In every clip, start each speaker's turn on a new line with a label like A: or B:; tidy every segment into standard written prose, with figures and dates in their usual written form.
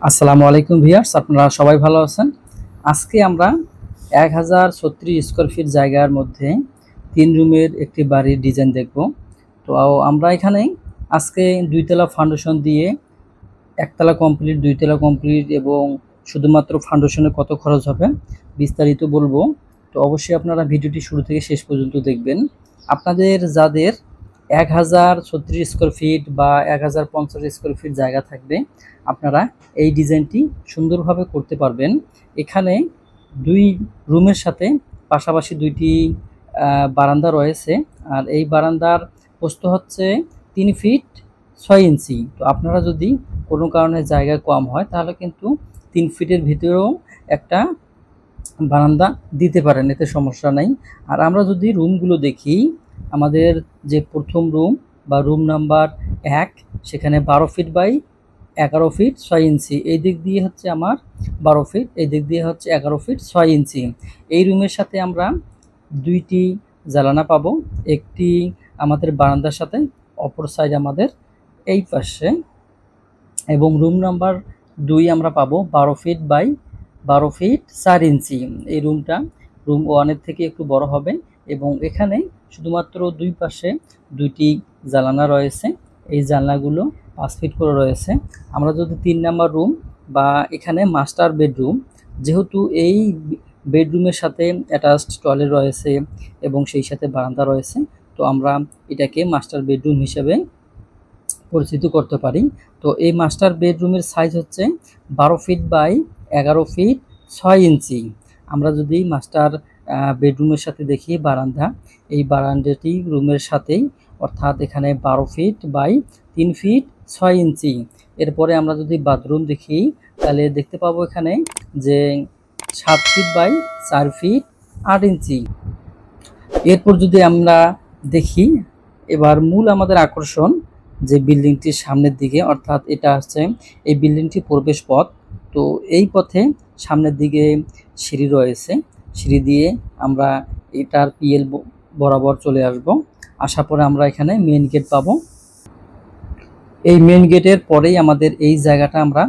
A: আসসালামু আলাইকুম ভিউয়ার্স, আপনারা সবাই ভালো আছেন। আজকে আমরা 1036 স্কয়ার ফিট জায়গার মধ্যে 3 রুমের একটি বাড়ির ডিজাইন দেখব। তো আমরা এখানে আজকে 2 তলা ফাউন্ডেশন দিয়ে 1 তলা কমপ্লিট, 2 তলা কমপ্লিট এবং শুধুমাত্র ফাউন্ডেশনে কত খরচ হবে বিস্তারিত বলবো। তো অবশ্যই আপনারা ভিডিওটি শুরু থেকে শেষ পর্যন্ত দেখবেন। আপনাদের যাদের 1036 স্কয়ার ফিট বা 1050 স্কয়ার ফিট জায়গা থাকবে, আপনারা এই ডিজাইনটি সুন্দরভাবে করতে পারবেন। এখানে 2 রুমের সাথে পাশাপাশি 2টি বারান্দা রয়েছে, আর এই বারান্দার প্রস্থ হচ্ছে 3 ফিট 6 ইঞ্চি। তো আপনারা যদি কোনো কারণে জায়গা কম হয় তাহলে কিন্তু 3 ফিটের ভিতরেও একটা বারান্দা দিতে পারেন, এতে সমস্যা নাই। আর আমরা যদি রুমগুলো দেখি, আমাদের যে প্রথম রুম বা রুম নাম্বার 1, সেখানে 12 ফিট বাই 11 ফিট 6 ইঞ্চি। এই দিক দিয়ে হচ্ছে আমার 12 ফিট, এই দিক দিয়ে হচ্ছে 11 ফিট 6 ইঞ্চি। এই রুমের সাথে আমরা 2টি জানালা পাবো, একটি আমাদের বারান্দার সাথে, অপর সাইড আমাদের এই পাশে। এবং রুম নাম্বার 2 আমরা পাবো 12 ফিট বাই 12 ফিট 4 ইঞ্চি। এই রুমটা রুম 1-এর থেকে একটু বড় হবে এবং এখানে শুধুমাত্র 2 পাশে 2টি জানালা রয়েছে। এই জানলাগুলো 5 ফিট করে রয়েছে। আমরা যদি 3 নাম্বার রুম বা এখানে মাস্টার বেডরুম, যেহেতু এই বেডরুমের সাথে অ্যাটাচড টয়লেট রয়েছে এবং সেই সাথে বারান্দা রয়েছে, তো আমরা এটাকে মাস্টার বেডরুম হিসেবে পরিচিত করতে পারি। তো এই মাস্টার বেডরুমের সাইজ হচ্ছে 12 ফিট বাই 11 ফিট 6 ইঞ্চি। আমরা যদি মাস্টার বেডরুমের সাথে দেখি বারান্দা, এই বারান্দাটি রুমের সাথেই, অর্থাৎ এখানে 12 ফিট বাই 3 ফিট 6 ইঞ্চি। এরপরে আমরা যদি বাথরুম দেখি, তাহলে দেখতে পাবো এখানে যে 7 ফিট বাই 4 ফিট 8 ইঞ্চি। এরপর যদি আমরা দেখি, এবার মূল আমাদের আকর্ষণ যে বিল্ডিংটির সামনের দিকে, অর্থাৎ এটা হচ্ছে এই বিল্ডিংটি প্রবেশ পথ। তো এই পথে সামনের দিকে সিঁড়ি রয়েছে, সিঁড়ি দিয়ে আমরা এটার পিএল বরাবর চলে আসব। আসার পরে আমরা এখানে মেইন গেট পাবো। এই মেইন গেটের পরেই আমাদের এই জায়গাটা আমরা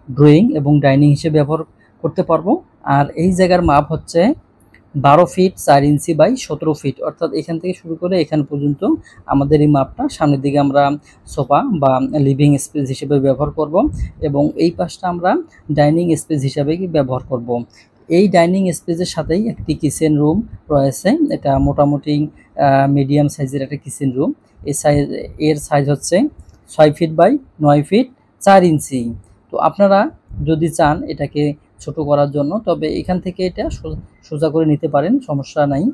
A: ড্রয়িং এবং ডাইনিং হিসেবে ব্যবহার করতে পারবো। আর এই জায়গার মাপ হচ্ছে 12 ফিট 4 ইঞ্চি বাই 17 ফিট, অর্থাৎ এখান থেকে শুরু করে এখান পর্যন্ত আমাদের এই মাপটা। সামনের দিকে আমরা সোফা বা লিভিং স্পেস হিসেবে ব্যবহার করব এবং এই পাশটা আমরা ডাইনিং স্পেস হিসেবে ব্যবহার করব। এই ডাইনিং স্পেসের সাথেই একটি কিচেন রুম রয়েছে। এটা মোটামুটি মিডিয়াম সাইজের একটা কিচেন রুম। এর সাইজ হচ্ছে 6 ফিট বাই 9 ফিট 4 ইঞ্চি। তো আপনারা যদি চান এটাকে ছোট করার জন্য, তবে এখান থেকে এটা সোজা করে নিতে পারেন, সমস্যা নাই।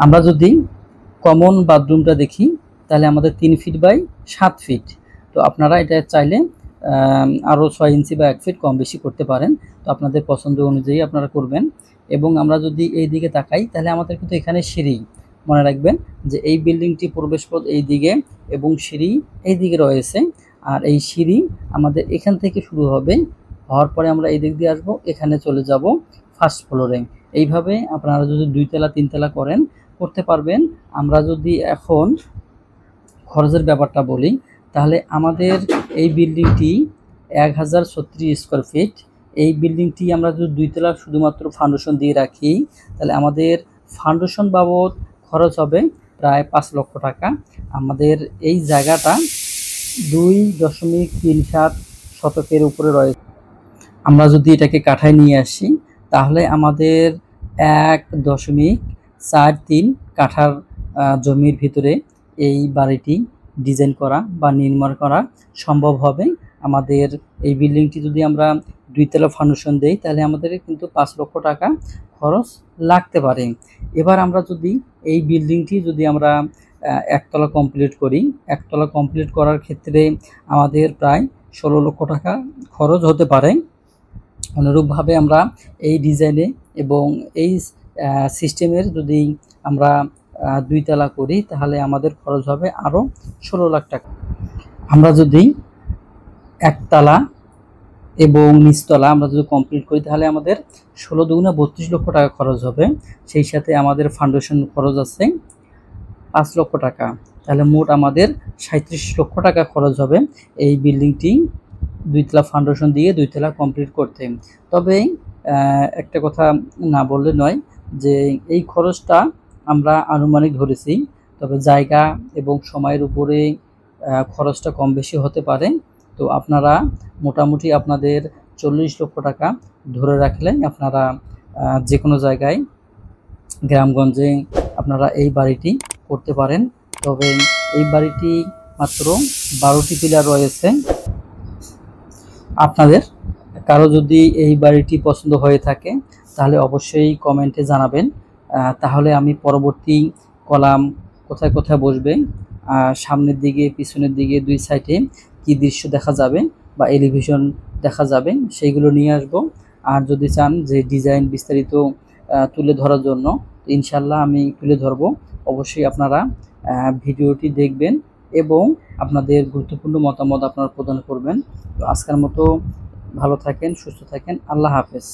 A: আমরা যদি কমন বাথরুমটা দেখি, তাহলে আমাদের 3 ফিট বাই 7 ফিট। তো আপনারা এটা চাইলে আরও 6 ইঞ্চি বা 1 ফিট কম বেশি করতে পারেন। তো আপনাদের পছন্দ অনুযায়ী আপনারা করবেন। এবং আমরা যদি এই দিকে তাকাই, তাহলে আমাদের কিন্তু এখানে সিঁড়ি, মনে রাখবেন যে এই বিল্ডিংটি প্রবেশপথ এই দিকে এবং সিঁড়ি এই দিকে রয়েছে। আর এই সিঁড়ি আমাদের এখান থেকে শুরু হবে, হওয়ার পরে আমরা এই দিক দিয়ে আসবো, এখানে চলে যাব ফার্স্ট ফ্লোরে। এইভাবে আপনারা যদি 2 তলা 3 তলা করতে পারবেন। আমরা যদি এখন খরচের ব্যাপারটা বলি, তাহলে আমাদের এই বিল্ডিংটি 1036 স্কয়ার ফিট। এই বিল্ডিংটি আমরা যদি 2 তলা শুধুমাত্র ফাউন্ডেশন দিয়ে রাখি, তাহলে আমাদের ফাউন্ডেশন বাবদ খরচ হবে প্রায় 5 লক্ষ টাকা। আমাদের এই জায়গাটা 2.37 শতকের উপরে রয়েছে। আমরা যদি এটাকে কাঠায় নিয়ে আসি, তাহলে আমাদের 1.43 কাঠার জমির ভিতরে এই বাড়িটি ডিজাইন করা বা নির্মাণ করা সম্ভব হবে। আমাদের এই বিল্ডিংটি যদি আমরা 2 তলা ফাউন্ডেশন দেই, তাহলে আমাদের কিন্তু 5 লক্ষ টাকা খরচ লাগতে পারে। এবার আমরা যদি এই বিল্ডিংটি যদি আমরা 1 তলা কমপ্লিট করি, 1 তলা কমপ্লিট করার ক্ষেত্রে আমাদের প্রায় 16 লক্ষ টাকা খরচ হতে পারে। অনুরূপভাবে আমরা এই ডিজাইনে এবং এই সিস্টেমের যদি আমরা 2 তলা করি, তাহলে আমাদের খরচ হবে আরও 16 লাখ টাকা। আমরা যদি 1 তলা এবং নিচতলা আমরা যদি কমপ্লিট করি, তাহলে আমাদের 16 দুগুণে 32 লক্ষ টাকা খরচ হবে। সেই সাথে আমাদের ফাউন্ডেশন খরচ আছে 5 লক্ষ টাকা। তাহলে মোট আমাদের 37 লক্ষ টাকা খরচ হবে এই বিল্ডিংটি 2 তলা ফাউন্ডেশন দিয়ে 2 তলা কমপ্লিট করতে। তবে একটা কথা না বললে নয় যে এই খরচটা আমরা আনুমানিক ধরেছি, তবে জায়গা এবং সময়ের উপরে খরচটা কম বেশি হতে পারে। তো আপনারা মোটামুটি আপনাদের 40 লক্ষ টাকা ধরে রাখলে আপনারা যে কোনো জায়গায় গ্রামগঞ্জে আপনারা এই বাড়িটি করতে পারেন। তবে এই বাড়িটি মাত্র 12টি পিলার রয়েছে। আপনাদের কারো যদি এই বাড়িটি পছন্দ হয়ে থাকে তাহলে অবশ্যই কমেন্টে জানাবেন, তাহলে আমি পরবর্তী কলাম কোথায় কোথায় বসবে, সামনের দিকে পিছনের দিকে 2 সাইডে কি দৃশ্য দেখা যাবে বা এলিভেশন দেখা যাবে সেইগুলো নিয়ে আসব। আর যদি চান যে ডিজাইন বিস্তারিত তুলে ধরার জন্য ইনশাল্লাহ আমি তুলে ধরব। অবশ্যই আপনারা ভিডিওটি দেখবেন এবং আপনাদের গুরুত্বপূর্ণ মতামত আপনারা প্রদান করবেন। তো আজকের মতো ভালো থাকেন, সুস্থ থাকেন, আল্লাহ হাফেজ।